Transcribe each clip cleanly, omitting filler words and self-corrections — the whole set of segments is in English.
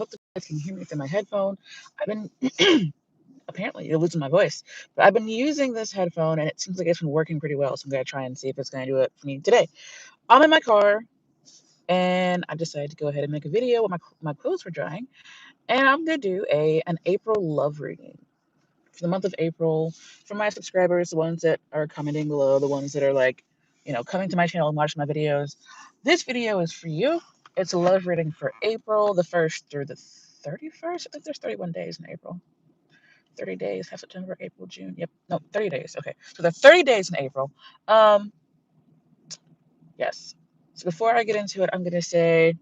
hope you guys can hear me through my headphone. I've been apparently you're losing my voice, but I've been using this headphone and it seems like it's been working pretty well. So I'm gonna try and see if it's gonna do it for me today. I'm in my car and I decided to go ahead and make a video while my clothes were drying, and I'm gonna do an April love reading for the month of April for my subscribers, the ones that are commenting below, the ones that are like, coming to my channel and watching my videos. This video is for you. It's a love reading for April, the 1st through the 31st. I think there's 31 days in April. 30 days, have September, April, June. Yep. No, 30 days. Okay. So the 30 days in April. Yes. So before I get into it, I'm going to say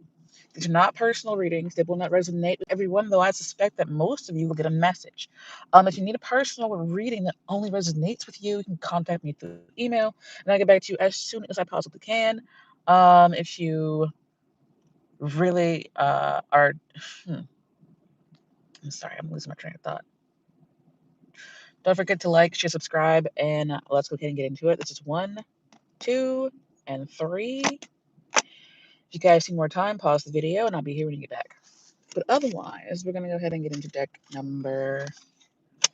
these are not personal readings. They will not resonate with everyone, though I suspect that most of you will get a message. If you need a personal reading that only resonates with you, you can contact me through email, and I'll get back to you as soon as I possibly can. If you really are... I'm sorry, I'm losing my train of thought. Don't forget to like, share, subscribe, and let's go ahead and get into it. This is 1, 2, and 3. If you guys need more time, pause the video, and I'll be here when you get back. But otherwise, we're going to go ahead and get into deck number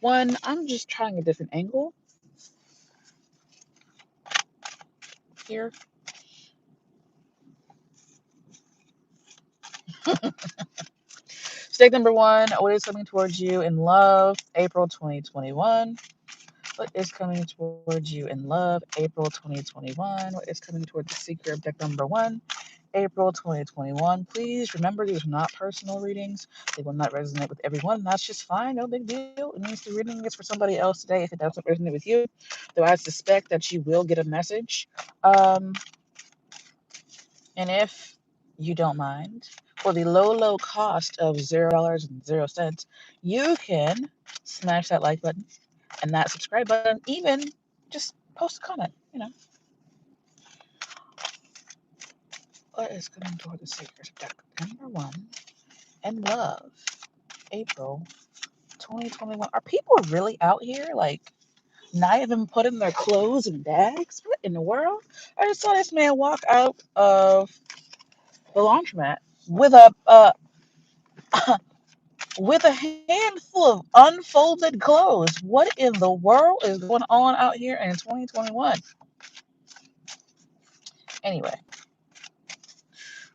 1. I'm just trying a different angle here. Deck number 1, what is coming towards you in love, April 2021. What is coming towards you in love, April 2021? What is coming towards the seeker of deck number 1, April 2021? Please remember, these are not personal readings. They will not resonate with everyone. That's just fine. No big deal. It means the reading is for somebody else today if it doesn't resonate with you. Though I suspect that you will get a message. And if you don't mind, for the low cost of $0.00, you can smash that like button and that subscribe button. Even just post a comment. What is coming toward the seekers of deck number 1 and love, April 2021? Are people really out here like not even putting their clothes in bags? What in the world? I just saw this man walk out of the laundromat with a with a handful of unfolded clothes. What in the world is going on out here in 2021? Anyway,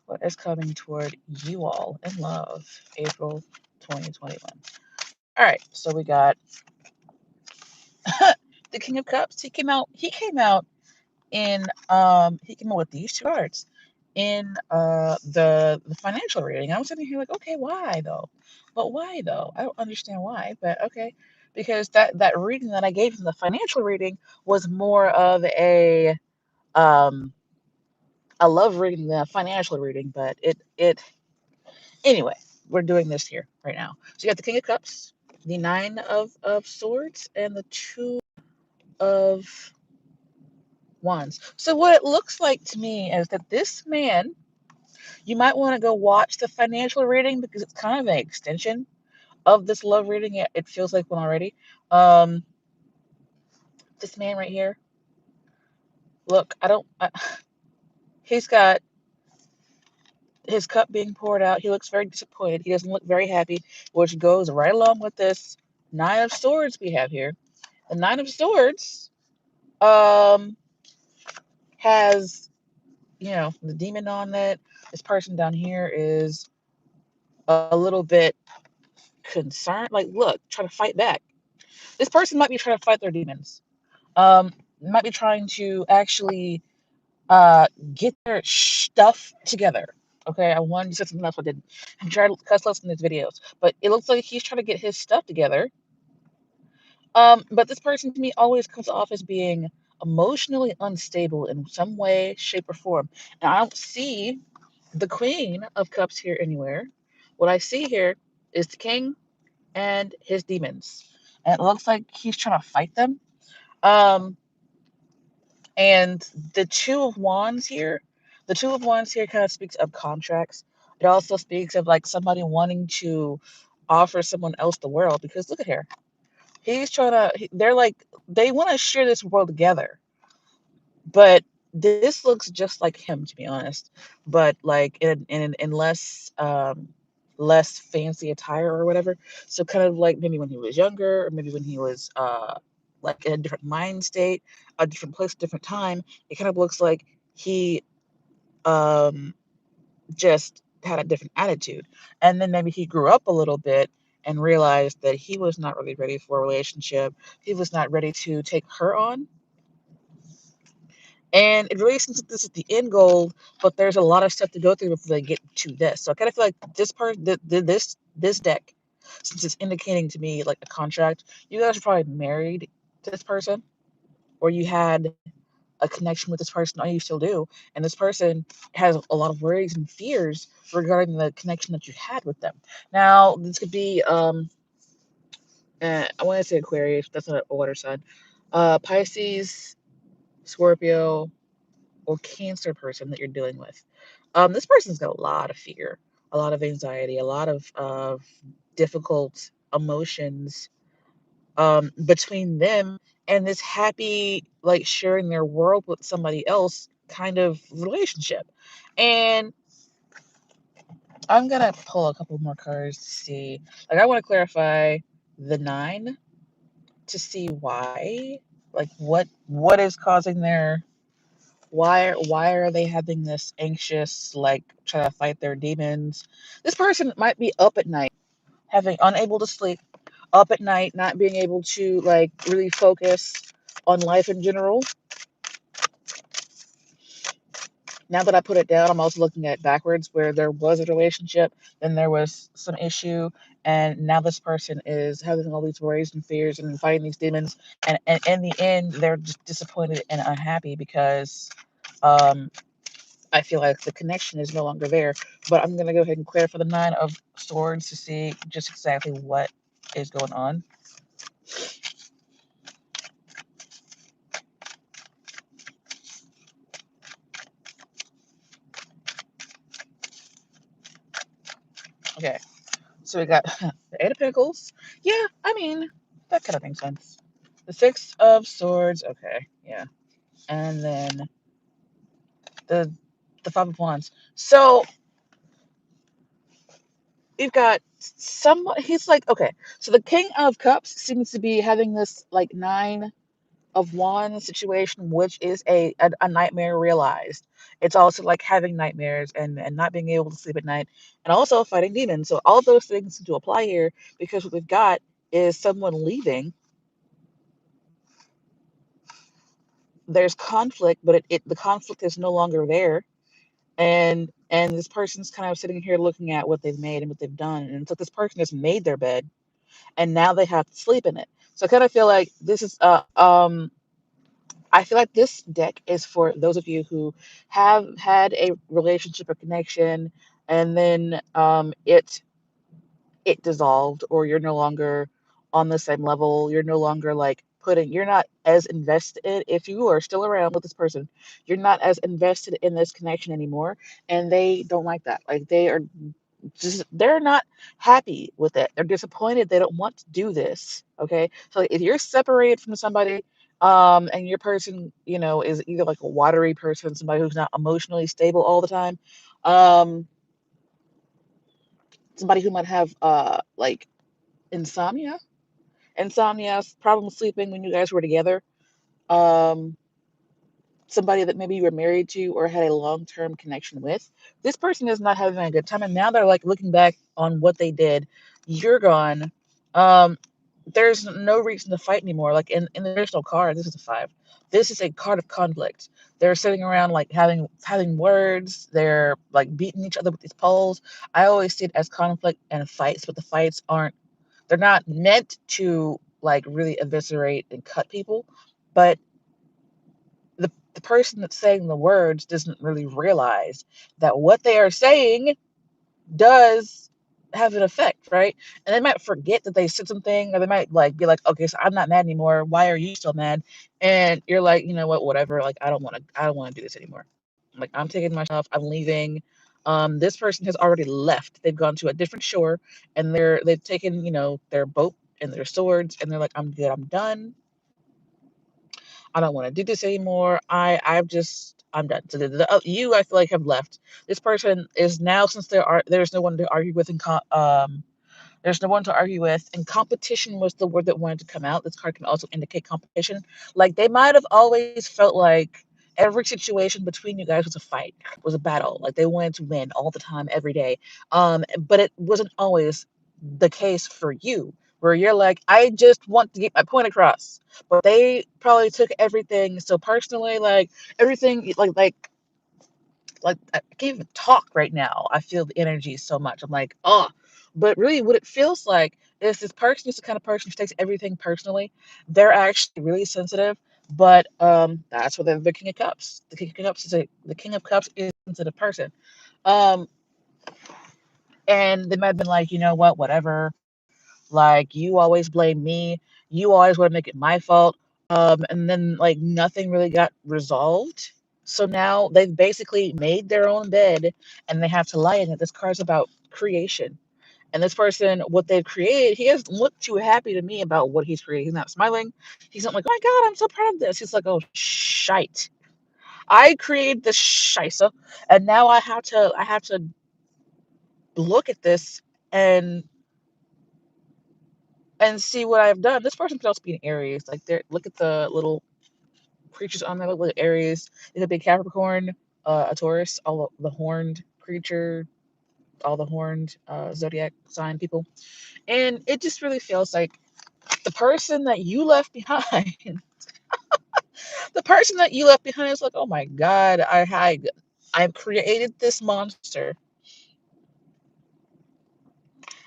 what is coming toward you all in love, April 2021? All right, so we got the King of Cups. He came out with these 2 cards in the financial reading. I was sitting here like, okay, why though? But why though? I don't understand why, but okay. Because that reading that I gave him, the financial reading, was more of um a love reading than a financial reading, but it anyway, we're doing this here right now. So you got the King of Cups, the 9 of Swords, and the 2 of Wands. So what it looks like to me is that this man, you might want to go watch the financial reading because it's kind of an extension of this love reading. It feels like one already. This man right here, look, he's got his cup being poured out. He looks very disappointed. He doesn't look very happy, which goes right along with this 9 of Swords we have here. The 9 of Swords has, the demon on it. This person down here is a little bit concerned. Like, look, trying to fight back. This person might be trying to fight their demons. Might be trying to actually get their stuff together. Okay, I wanted to say something else, but I didn't. I'm trying to cuss less in these videos, but it looks like he's trying to get his stuff together. But this person to me always comes off as being emotionally unstable in some way, shape, or form. And I don't see the Queen of Cups here anywhere. What I see here is the King and his demons. And it looks like he's trying to fight them. And the 2 of Wands here, kind of speaks of contracts. It also speaks of like somebody wanting to offer someone else the world, because look at her. He's trying to, they're like, they want to share this world together. But this looks just like him, to be honest. But like in less less fancy attire or whatever. So kind of like maybe when he was younger, or maybe when he was like in a different mind state, a different place, different time, it kind of looks like he um just had a different attitude. And then maybe he grew up a little bit and realized that he was not really ready for a relationship. He was not ready to take her on. And it really seems like this is the end goal, but there's a lot of stuff to go through before they get to this. So I kind of feel like this part, this deck, since it's indicating to me like a contract, you guys are probably married to this person, or you had a connection with this person, or you still do, and this person has a lot of worries and fears regarding the connection that you had with them. Now, this could be I want to say Aquarius, that's not a water sign, Pisces, Scorpio, or Cancer person that you're dealing with. This person's got a lot of fear, a lot of anxiety, a lot of difficult emotions between them and this happy, like sharing their world with somebody else kind of relationship. And I'm gonna pull a couple more cards to see. Like, I want to clarify the nine to see why, like what is causing their why are they having this anxious, like trying to fight their demons? This person might be up at night, having unable to sleep, up at night, not being able to like really focus on life in general. Now that I put it down, I'm also looking at backwards where there was a relationship, then there was some issue, and now this person is having all these worries and fears and fighting these demons, and in the end, they're just disappointed and unhappy because um, I feel like the connection is no longer there. But I'm gonna go ahead and clear for the Nine of Swords to see just exactly what is going on. Okay, so we got the Eight of Pentacles. Yeah, I mean, that kind of makes sense. The Six of Swords. Okay, yeah, and then the the Five of Wands. So you've got some. He's like, okay. So the King of Cups seems to be having this like Nine of Wands situation, which is a nightmare realized. It's also like having nightmares and not being able to sleep at night, and also fighting demons. So all those things to apply here, because what we've got is someone leaving. There's conflict, but the conflict is no longer there, and this person's kind of sitting here looking at what they've made and what they've done, and it's like this person has made their bed, and now they have to sleep in it. So I kind of feel like this is I feel like this deck is for those of you who have had a relationship or connection, and then it dissolved, or you're no longer on the same level. You're no longer like you're not as invested. If you are still around with this person, you're not as invested in this connection anymore, and they don't like that. Like, they are just, they're not happy with it. They're disappointed. They don't want to do this. Okay. So if you're separated from somebody, and your person, is either like a watery person, somebody who's not emotionally stable all the time, um, somebody who might have like insomnia, problem sleeping when you guys were together, um, somebody that maybe you were married to or had a long-term connection with. This person is not having a good time, and now they're like looking back on what they did. You're gone. Um, there's no reason to fight anymore. Like in the original card, this is a five. This is a card of conflict. They're sitting around like having words. They're like beating each other with these poles. I always see it as conflict and fights, but the fights aren't. They're not meant to like really eviscerate and cut people, but the person that's saying the words doesn't really realize that what they are saying does have an effect, right? And they might forget that they said something, or they might like be like, okay, so I'm not mad anymore. Why are you still mad? And you're like, you know what, whatever. Like, I don't want to do this anymore. Like, I'm taking myself, I'm leaving. This person has already left. They've gone to a different shore, and they've taken, their boat and their swords, and they're like, I'm good, I'm done. I don't want to do this anymore. I'm done. So you, I feel like, have left. This person is now, since there's no one to argue with, there's no one to argue with, and competition was the word that wanted to come out. This card can also indicate competition. Like, they might have always felt like every situation between you guys was a fight, was a battle. Like, they wanted to win all the time, every day. But it wasn't always the case for you, where you're like, I just want to get my point across. But they probably took everything so personally, like everything, like I can't even talk right now. I feel the energy so much. I'm like, oh, but really what it feels like is this person is the kind of person who takes everything personally. They're actually really sensitive, but that's what they're the King of Cups. The King of Cups is a sensitive person. Um, and they might have been like, you know what, whatever. Like, you always blame me. You always want to make it my fault. And then like nothing really got resolved. So now they've basically made their own bed and they have to lie in it. This card's about creation. And this person, what they've created, he doesn't look too happy to me about what he's created. He's not smiling. He's not like, oh my God, I'm so proud of this. He's like, oh shite. I created this shisa, and now I have to look at this and see what I've done. This person could also be an Aries. Like, look at the little creatures on there. Look at Aries. It could be Capricorn, a Taurus, all the horned creature, all the horned zodiac sign people. And it just really feels like the person that you left behind, the person that you left behind is like, oh my God, I've created this monster,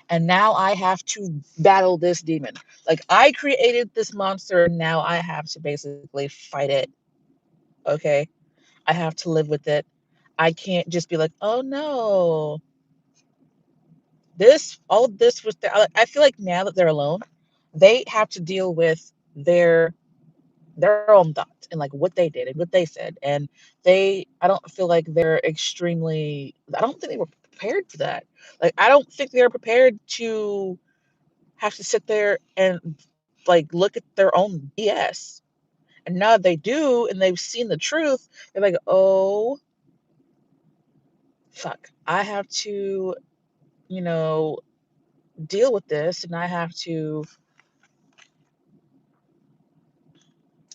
and now I have to battle this demon. Like, I created this monster, and now I have to basically fight it. Okay, I have to live with it. I can't just be like, oh no, all of this was there. I feel like now that they're alone, they have to deal with their own thoughts and like what they did and what they said. And I don't feel like I don't think they were prepared for that. Like, I don't think they're prepared to have to sit there and like look at their own BS. And now they do, and they've seen the truth. They're like, oh, fuck. I have to, you know, deal with this, and I have to.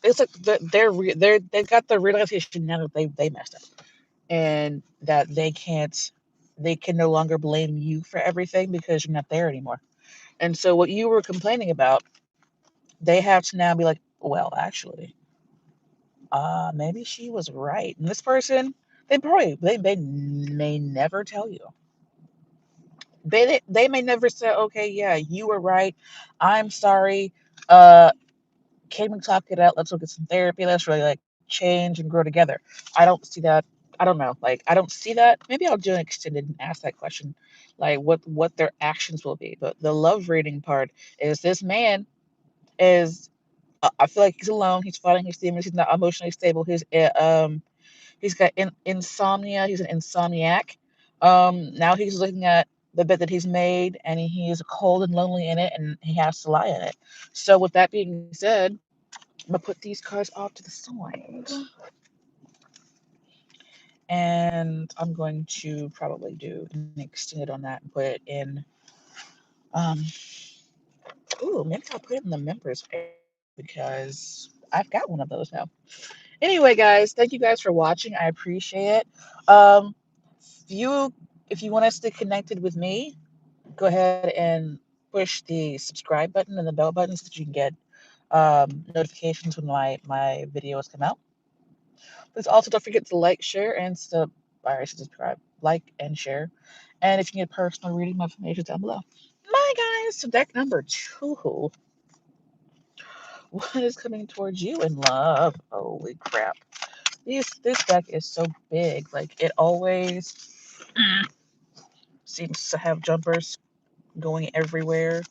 It's like they've got the realization now that they messed up, and that they can no longer blame you for everything because you're not there anymore. And so what you were complaining about, they have to now be like, well, actually, maybe she was right. And this person, they may never tell you. They may never say, okay, yeah, you were right. I'm sorry. Uh, can we talk it out? Let's look at some therapy. Let's really like change and grow together. I don't see that. I don't know. Like, I don't see that. Maybe I'll do an extended and ask that question, like what their actions will be. But the love reading part is this man is. I feel like he's alone. He's fighting his demons. He's not emotionally stable. He's got insomnia. He's an insomniac. Now he's looking at the bed that he's made, and he's cold and lonely in it, and he has to lie in it. So with that being said, I'm gonna put these cards off to the side, and I'm going to probably do an extended on that and put it in. Um, Maybe I'll put it in the members area because I've got one of those now. Anyway, guys, thank you guys for watching. I appreciate it. If you want to stay connected with me, go ahead and push the subscribe button and the bell button so that you can get notifications when my videos come out. Please also don't forget to like, share, and subscribe, like, and share. And if you need a personal reading, my information is down below. My guys, so deck number 2. What is coming towards you in love? Holy crap. This deck is so big. Like, it always seems to have jumpers going everywhere.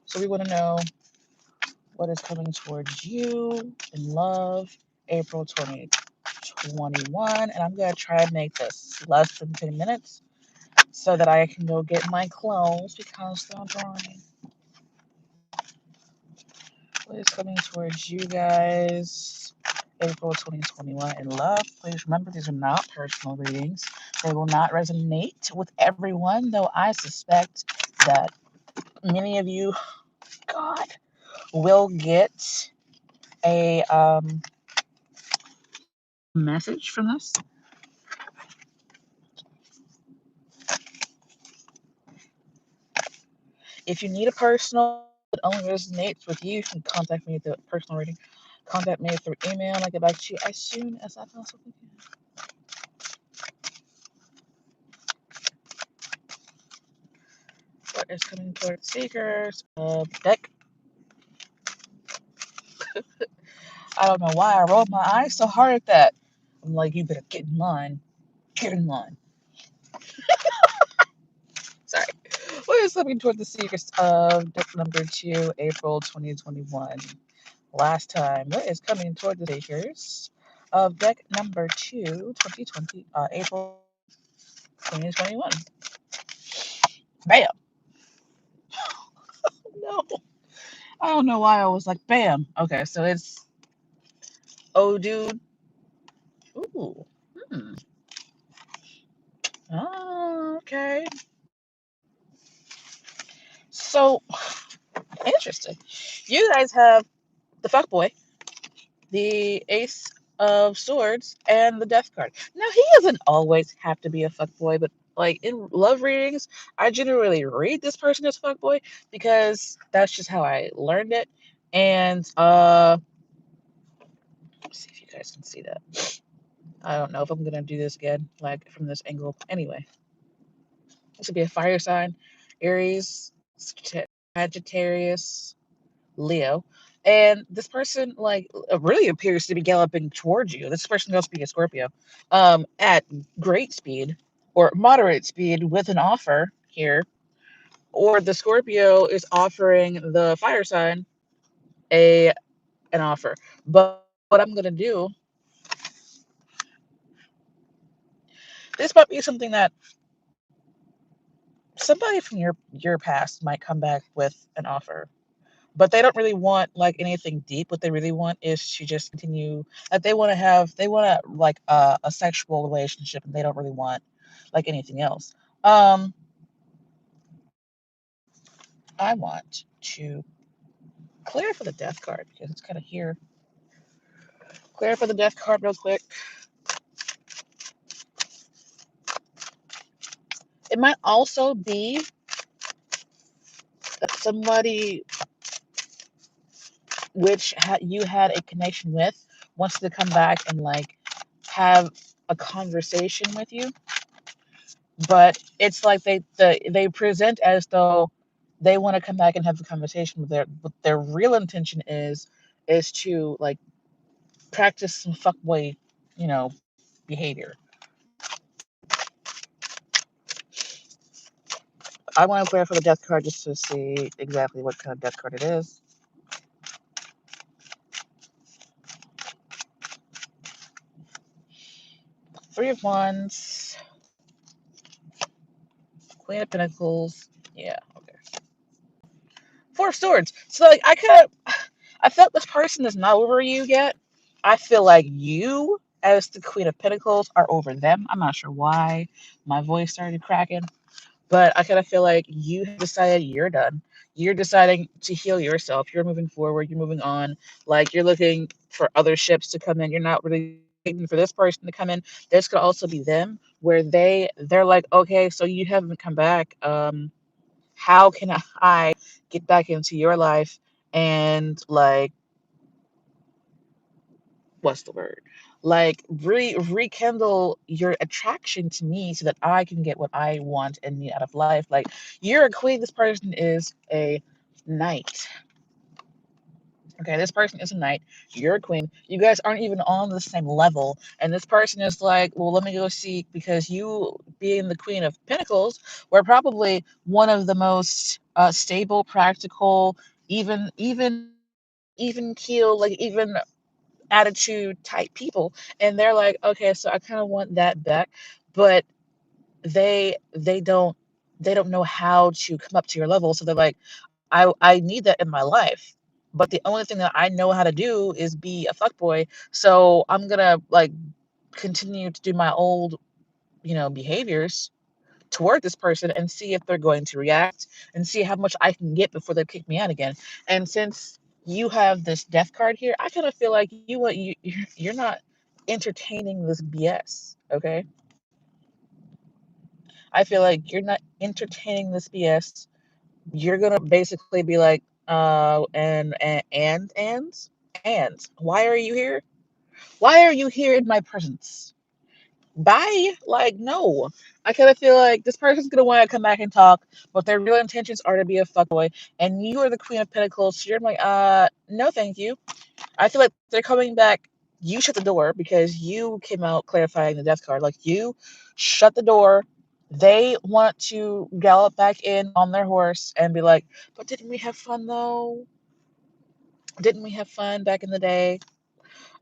So we want to know what is coming towards you in love, April 2021. And I'm going to try and make this less than 10 minutes so that I can go get my clothes because they're drying. What is coming towards you guys? April 2021 in love. Please remember these are not personal readings. They will not resonate with everyone, though I suspect that many of you, God, will get a message from this. If you need a personal that only resonates with you, you can contact me through personal reading. Contact me through email, and I'll get back to you as soon as I possibly can. What is coming towards seekers of deck? I don't know why I rolled my eyes so hard at that. I'm like, you better get in line. Get in line. Sorry. What is coming toward the seekers of deck number 2, April 2021? Last time. What is coming toward the seekers of deck number 2, 2020, April 2021? Bam. No. I don't know why I was like, bam. Okay, so it's, oh, dude. Ooh. Hmm. Oh, okay. So, interesting. You guys have the fuckboy, the Ace of Swords, and the Death card. Now, he doesn't always have to be a fuckboy, but like in love readings, I generally read this person as fuckboy because that's just how I learned it. And let's see if you guys can see that. I don't know if I'm gonna do this again, like from this angle. Anyway, this would be a fire sign, Aries, Sagittarius, Leo. And this person like really appears to be galloping towards you. This person must be a Scorpio, at great speed or moderate speed with an offer here. Or the Scorpio is offering the fire sign a an offer. But what I'm gonna do, this might be something that somebody from your past might come back with an offer, but they don't really want like anything deep. What they really want is to just continue, like they want to like a sexual relationship, and they don't really want like anything else. um I want to clear for the death card because it's kind of here. Clear for the death card real quick. It might also be that somebody which you had a connection with wants to come back and like have a conversation with you, but it's like they present as though they want to come back and have the conversation with their real intention is to like practice some fuckboy, you know, behavior. I want to clear for the death card just to see exactly what kind of death card it is. Three of Wands, Queen of Pentacles. Yeah, okay. Four of Swords. So like I felt this person is not over you yet. I feel like you, as the Queen of Pentacles, are over them. I'm not sure why my voice started cracking, but I kind of feel like you have decided you're done. You're deciding to heal yourself. You're moving forward. You're moving on. Like you're looking for other ships to come in. You're not really waiting for this person to come in. This could also be them, where they're like, okay, so you haven't come back. How can I get back into your life and like what's the word? Like rekindle your attraction to me so that I can get what I want and need out of life. Like you're a queen, this person is a knight. Okay, this person is a knight. You're a queen. You guys aren't even on the same level. And this person is like, well, let me go seek because you being the Queen of Pentacles were probably one of the most stable, practical, even keel, like even attitude type people, and they're like, okay, so I kind of want that back, but they don't know how to come up to your level, so they're like, I need that in my life. but the only thing that I know how to do is be a fuckboy. So I'm gonna like continue to do my old, behaviors toward this person and see if they're going to react and see how much I can get before they kick me out again. And since you have this death card here, I kind of feel like you're not entertaining this BS, okay? I feel like you're not entertaining this BS. You're gonna basically be like, and why are you here? Why are you here in my presence? Bye. Like, no. I kind of feel like this person's gonna want to come back and talk, but their real intentions are to be a fuckboy, and you are the Queen of Pentacles. So you're like, no, thank you. I feel like they're coming back. You shut the door because you came out clarifying the death card. Like, you shut the door. They want to gallop back in on their horse and be like, but didn't we have fun though? Didn't we have fun back in the day?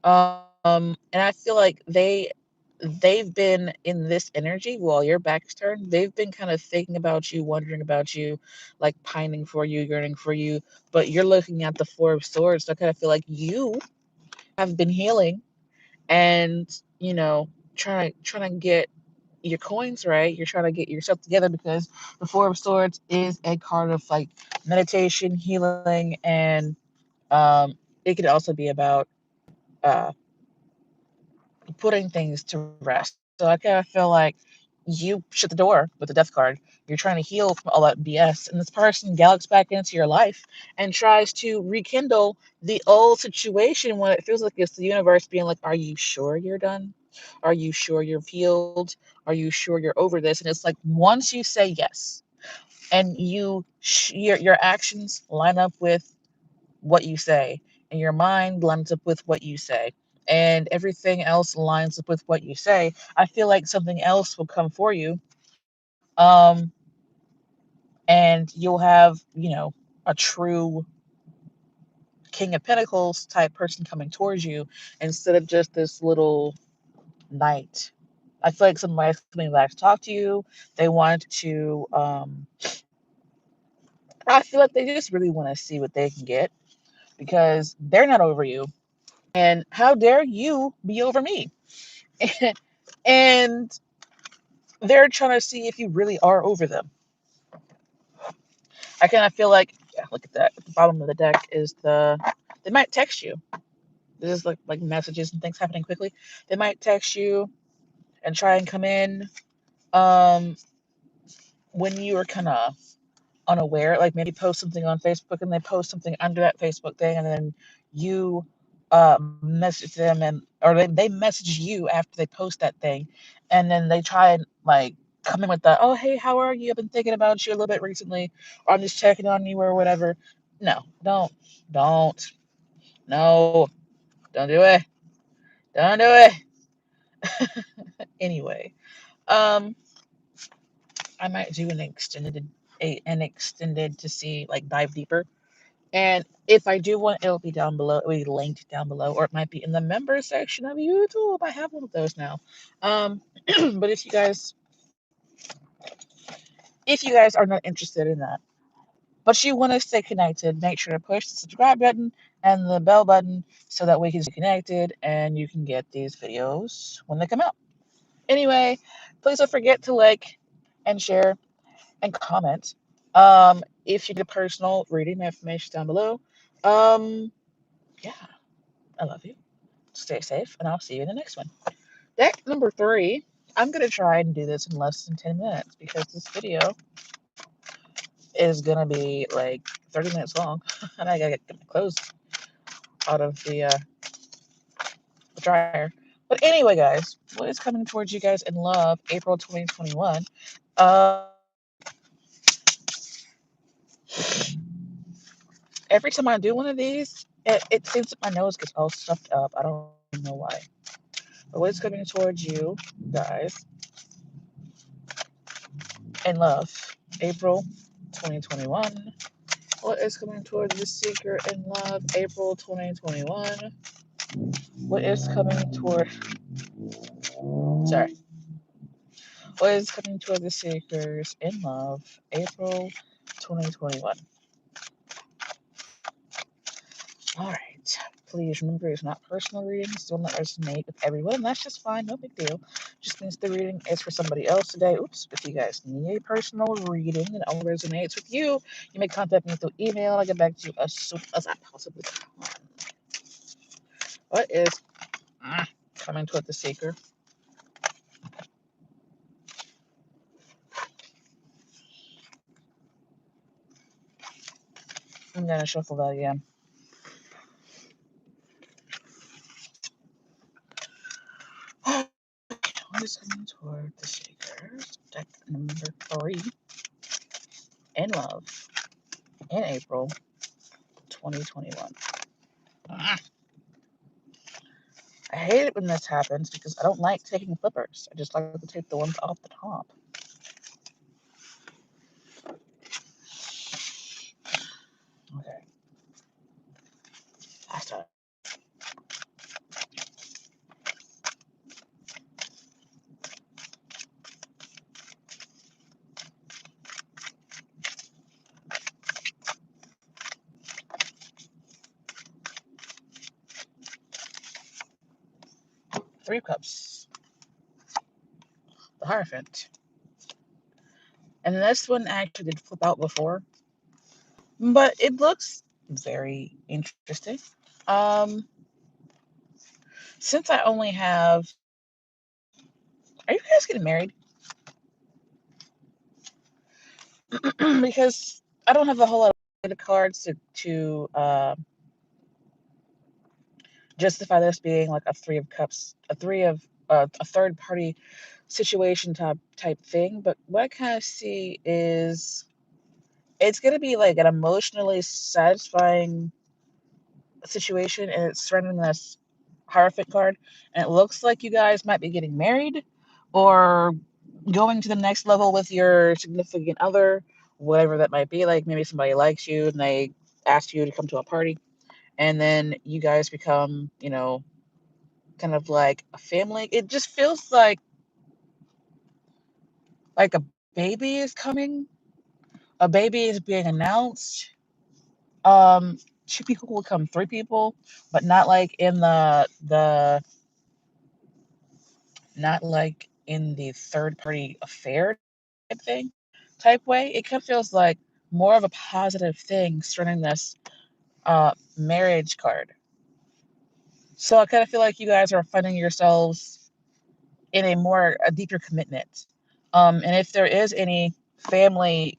And I feel like they've been in this energy while your back's turned. They've been kind of thinking about you, wondering about you, like pining for you, yearning for you. But you're looking at the Four of Swords. So I kind of feel like you have been healing and, trying to get your coins right. You're trying to get yourself together because the Four of Swords is a card of like meditation, healing, and it could also be about uh, putting things to rest. So I kind of feel like you shut the door with the death card. You're trying to heal from all that BS, and this person gallops back into your life and tries to rekindle the old situation when it feels like it's the universe being like, "Are you sure you're done? Are you sure you're healed? Are you sure you're over this?" And it's like once you say yes, and your actions line up with what you say, and your mind lines up with what you say, and everything else lines up with what you say, I feel like something else will come for you. Um, and you'll have, a true King of Pentacles type person coming towards you instead of just this little knight. I feel like somebody's coming back to talk to you. They want to, I feel like they just really want to see what they can get because they're not over you. And how dare you be over me? And they're trying to see if you really are over them. I kind of feel like, yeah, look at that. At the bottom of the deck is they might text you. This is like messages and things happening quickly. They might text you and try and come in um, when you are kind of unaware. Like maybe post something on Facebook and they post something under that Facebook thing, and then you message them, and or they message you after they post that thing, and then they try and like come in with the, oh hey, how are you? I've been thinking about you a little bit recently, or I'm just checking on you or whatever. No, don't, no, don't do it, don't do it. Anyway, um, I might do an extended to see like dive deeper. And if I do one, it'll be down below. It'll be linked down below, or it might be in the members section of YouTube. I have one of those now. But if you guys are not interested in that, but you want to stay connected, make sure to push the subscribe button and the bell button so that we can stay connected and you can get these videos when they come out. Anyway, please don't forget to like and share and comment. If you get a personal reading, my information down below. Yeah, I love you. Stay safe, and I'll see you in the next one. Deck number 3. I'm going to try and do this in less than 10 minutes because this video is going to be like 30 minutes long. And I got to get my clothes out of the dryer. But anyway, guys, what is coming towards you guys in love, April 2021? Every time I do one of these, it seems like my nose gets all stuffed up. I don't know why. But what is coming towards you guys in love, April 2021? What is coming towards the seeker in love, April 2021? What is coming toward, sorry. What is coming toward the seekers in love, April 2021? All right. Please remember it's not personal readings. Don't let resonate with everyone. That's just fine. No big deal. Just means the reading is for somebody else today. Oops. If you guys need a personal reading and it only resonates with you, you may contact me through email. I'll get back to you as soon as I possibly can. What is coming toward the seeker? I'm going to shuffle that again. What is coming toward the seekers? Deck number 3. In love. In April 2021. I hate it when this happens because I don't like taking flippers. I just like to take the ones off the top. Okay, last time. 3 of Cups. The Hierophant. And this one actually did flip out before, but it looks very interesting. Um, since I only have, are you guys getting married? Because I don't have a whole lot of cards to justify this being like a 3 of Cups, a third party situation type thing. But what I kind of see is it's gonna be like an emotionally satisfying situation, and it's surrounding this Hierophant card, and it looks like you guys might be getting married or going to the next level with your significant other, whatever that might be. Like maybe somebody likes you and they ask you to come to a party, and then you guys become, kind of like a family. It just feels like a baby is coming. A baby is being announced. Um, 2 people will come 3 people, but not like in the not like in the third party affair type thing, type way. It kind of feels like more of a positive thing surrounding this marriage card. So I kind of feel like you guys are finding yourselves in a deeper commitment. And if there is any family,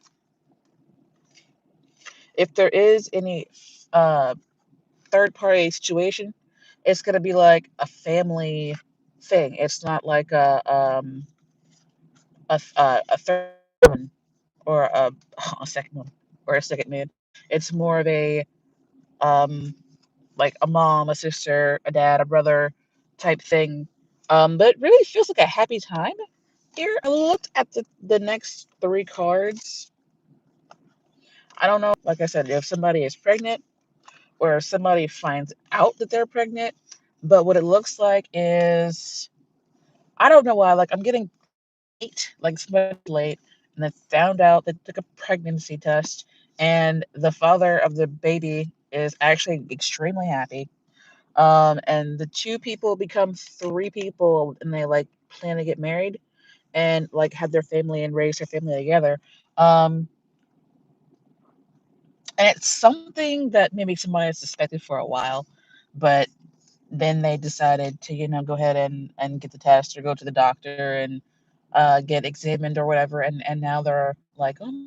if there is any uh, third party situation, it's gonna be like a family thing. It's not like a third one or a second one or a second man. It's more of a um like a mom, a sister, a dad, a brother type thing. But it really feels like a happy time here. I looked at the next 3 cards. I don't know, like I said, if somebody is pregnant or if somebody finds out that they're pregnant. But what it looks like is, I don't know why, like I'm getting late, like somebody late, and then found out they took a pregnancy test, and the father of the baby is actually extremely happy. And the 2 people become 3 people, and they like plan to get married and like have their family and raise their family together. Um, and it's something that maybe somebody has suspected for a while, but then they decided to, go ahead and get the test or go to the doctor and get examined or whatever. And now they're like, oh,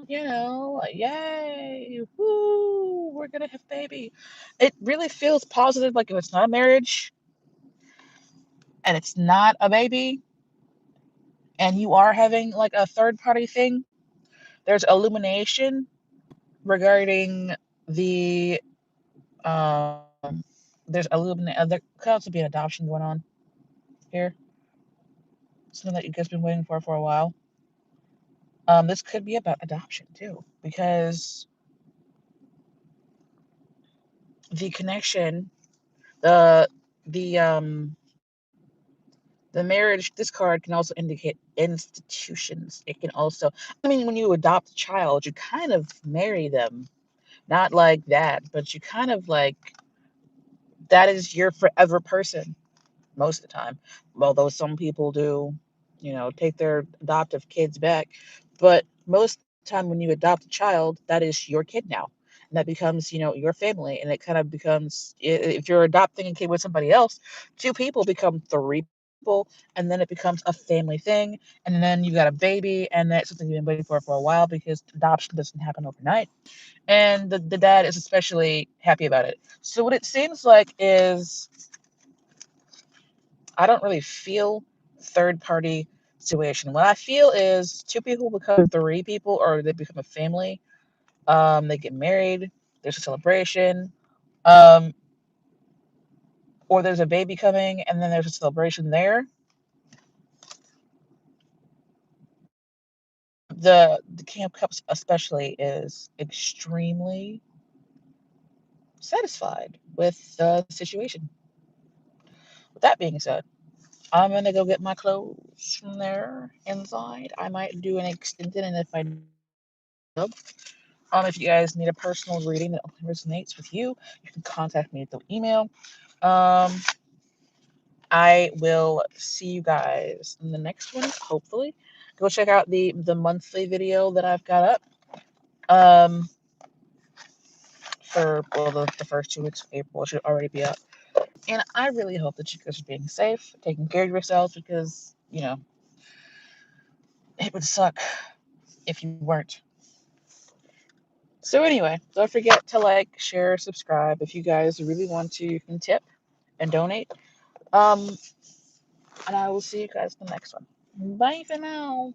yay, woo, we're gonna have a baby. It really feels positive. Like if it's not a marriage and it's not a baby and you are having like a third party thing, there's illumination regarding the um there could also be an adoption going on here, something that you guys been waiting for a while. This could be about adoption too, because the connection, the the um the marriage, this card can also indicate institutions. It can also, I mean, when you adopt a child, you kind of marry them Not like that, but you kind of like, that is your forever person most of the time. Although some people do, take their adoptive kids back. But most of the time when you adopt a child, that is your kid now. And that becomes, your family. And it kind of becomes, if you're adopting a kid with somebody else, two people become three people. And then it becomes a family thing. And then you got a baby. And that's something you've been waiting for a while, because adoption doesn't happen overnight. And the dad is especially happy about it. So what it seems like is, I don't really feel third party situation. What I feel is two people become three people, or they become a family. They get married, there's a celebration, um, or there's a baby coming and then there's a celebration there. The Camp Cups especially is extremely satisfied with the situation. With that being said, I'm gonna go get my clothes from there inside. I might do an extended, and if I do, if you guys need a personal reading that resonates with you, you can contact me through email. Um, I will see you guys in the next one, hopefully. Go check out the monthly video that I've got up. Um, for, well, the first 2 weeks of April should already be up. And I really hope that you guys are being safe, taking care of yourselves, because, it would suck if you weren't. So anyway, don't forget to like, share, subscribe. If you guys really want to, you can tip and donate. Um, and I will see you guys in the next one. Bye for now.